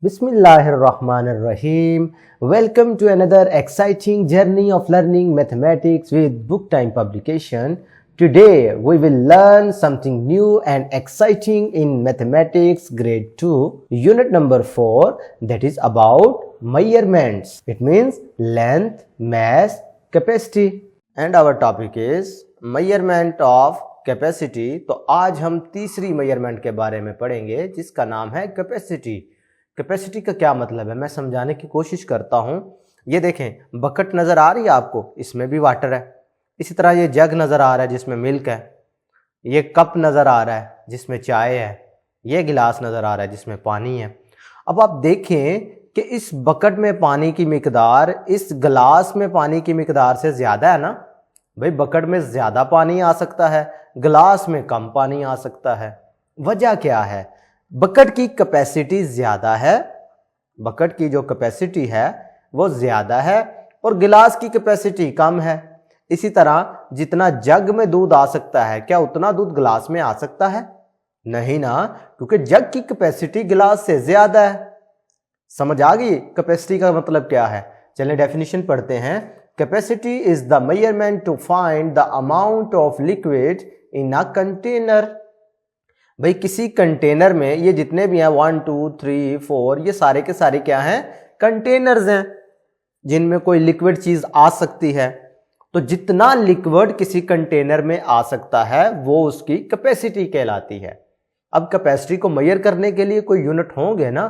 Bismillahirrahmanirrahim. Welcome to another exciting journey of learning mathematics with Book Time publication. Today we will learn something new and exciting in mathematics grade 2 unit number 4, that is about measurements. It means length, mass, capacity, and our topic is measurement of capacity. तो आज हम तीसरी measurement के बारे में पढ़ेंगे जिसका नाम है कैपेसिटी। कैपेसिटी का क्या मतलब है मैं समझाने की कोशिश करता हूँ। ये देखें, बकेट नज़र आ रही है आपको, इसमें भी वाटर है। इसी तरह ये जग नज़र आ रहा है जिसमें मिल्क है। ये कप नज़र आ रहा है जिसमें चाय है। ये गिलास नज़र आ रहा है जिसमें पानी है। अब आप देखें कि इस बकेट में पानी की मिकदार इस गिलास में पानी की मिकदार से ज़्यादा है ना। भाई बकेट में ज़्यादा पानी आ सकता है, गिलास में कम पानी आ सकता है। वजह क्या है? बकेट की कैपेसिटी ज़्यादा है, बकेट की जो कैपेसिटी है वो ज़्यादा है और गिलास की कैपेसिटी कम है। इसी तरह जितना जग में दूध आ सकता है, क्या उतना दूध गिलास में आ सकता है? नहीं ना, क्योंकि जग की कैपेसिटी गिलास से ज़्यादा है। समझ आ गई कैपेसिटी का मतलब क्या है? चलिए डेफिनेशन पढ़ते हैं। Capacity is the measurement to find the amount of liquid in a container. भाई किसी कंटेनर में ये जितने भी हैं 1 2 3 4 ये सारे के सारे क्या हैं? कंटेनर्स हैं जिनमें कोई लिक्विड चीज आ सकती है। तो जितना लिक्विड किसी कंटेनर में आ सकता है वो उसकी कैपेसिटी कहलाती है। अब कैपेसिटी को मेजर करने के लिए कोई यूनिट होंगे ना,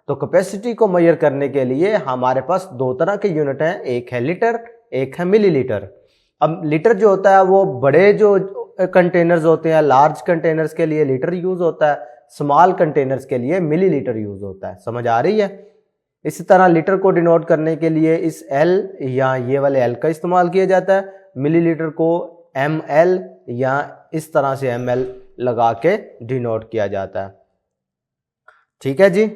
तो कैपेसिटी को मेजर करने के लिए हमारे पास दो तरह के यूनिट हैं, एक है लीटर, एक है मिलीलीटर। अब लीटर जो होता है वो बड़े जो कंटेनर्स होते हैं, लार्ज कंटेनर्स के लिए लीटर यूज होता है, स्मॉल कंटेनर्स के लिए मिलीलीटर यूज होता है। समझ आ रही है? इसी तरह लीटर को डिनोट करने के लिए इस एल या ये वाले एल का इस्तेमाल किया जाता है, मिलीलीटर को ml या इस तरह से ml लगा के डिनोट किया जाता है। ठीक है जी,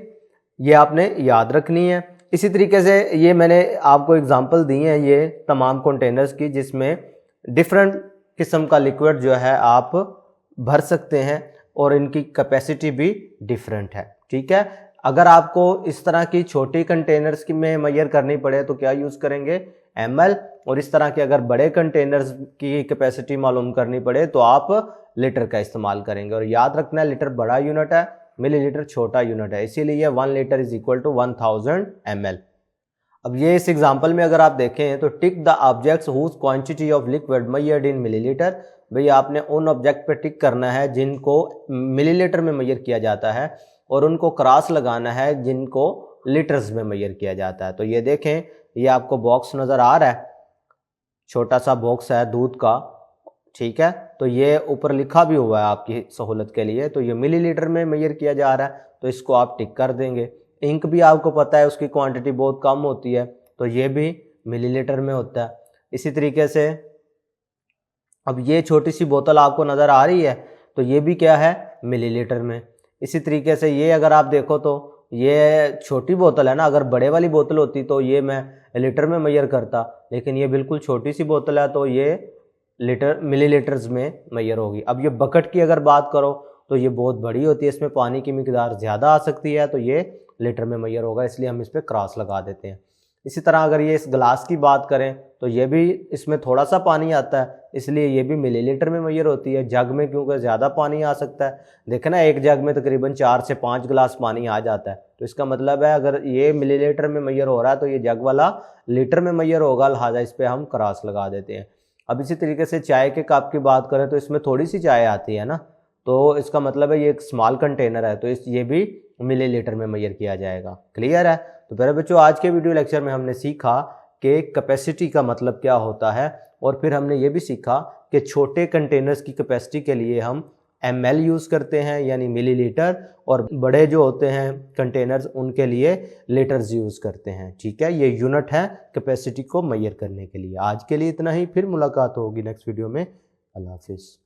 ये आपने याद रखनी है। इसी तरीके से ये मैंने आपको एग्जांपल दी है ये तमाम कंटेनर्स की जिसमें डिफरेंट किस्म का लिक्विड जो है आप भर सकते हैं और इनकी कैपेसिटी भी डिफरेंट है। ठीक है, अगर आपको इस तरह की छोटी कंटेनर्स की में मेजर करनी पड़े तो क्या यूज़ करेंगे? ml। और इस तरह के अगर बड़े कंटेनर्स की कैपेसिटी मालूम करनी पड़े तो आप लीटर का इस्तेमाल करेंगे। और याद रखना है लीटर बड़ा यूनिट है, मिलीलीटर छोटा यूनिट है, इसीलिए 1 litre is equal to 1000 ml। अब ये इस एग्जांपल में अगर आप देखें तो tick the objects whose quantity of liquid measured in millilitre. भाई आपने उन ऑब्जेक्ट पे टिक करना है जिनको मिलीलीटर में मेजर किया जाता है और उनको क्रॉस लगाना है जिनको लीटर्स में मेजर किया जाता है। तो ये देखें, ये आपको बॉक्स नज़र आ रहा है, छोटा सा बॉक्स है दूध का। ठीक है, तो ये ऊपर लिखा भी हुआ है आपकी सहूलत के लिए, तो ये मिलीलीटर में मेजर किया जा रहा है तो इसको आप टिक कर देंगे। इंक भी आपको पता है उसकी क्वांटिटी बहुत कम होती है तो ये भी मिलीलीटर में होता है। इसी तरीके से अब ये छोटी सी बोतल आपको नज़र आ रही है तो ये भी क्या है? मिलीलीटर में। इसी तरीके से ये अगर आप देखो तो ये छोटी बोतल है ना, अगर बड़े वाली बोतल होती तो ये मैं लीटर में मेजर करता, लेकिन ये बिल्कुल छोटी सी बोतल है तो ये लीटर मिलीलीटर्स में मेजर होगी। अब ये बकेट की अगर बात करो तो ये बहुत बड़ी होती है, इसमें पानी की मिकदार ज़्यादा आ सकती है तो ये लीटर में मेजर होगा, इसलिए हम इस पर क्रॉस लगा देते हैं। इसी तरह अगर ये इस गिलास की बात करें तो ये भी इसमें थोड़ा सा पानी आता है इसलिए ये भी मिलीलीटर में मेजर होती है। जग में क्योंकि ज़्यादा पानी आ सकता है, देखे ना एक जग में तकरीबन 4 से 5 गिलास पानी आ जाता है, तो इसका मतलब है अगर ये मिलीलीटर में मेजर हो रहा है तो ये जग वाला लीटर में मेजर होगा, लिहाजा इस पर हम क्रॉस लगा देते हैं। अब इसी तरीके से चाय के कप की बात करें तो इसमें थोड़ी सी चाय आती है ना, तो इसका मतलब है ये एक स्मॉल कंटेनर है तो ये भी मिलीलीटर में मेजर किया जाएगा। क्लियर है? तो प्यारे बच्चों, आज के वीडियो लेक्चर में हमने सीखा कि कैपेसिटी का मतलब क्या होता है और फिर हमने ये भी सीखा कि छोटे कंटेनर्स की कैपेसिटी के लिए हम ml यूज़ करते हैं यानी मिलीलीटर, और बड़े जो होते हैं कंटेनर्स उनके लिए लीटर्स यूज़ करते हैं। ठीक है, ये यूनिट है कैपेसिटी को मेजर करने के लिए। आज के लिए इतना ही, फिर मुलाकात होगी नेक्स्ट वीडियो में। अल्लाह हाफिज़।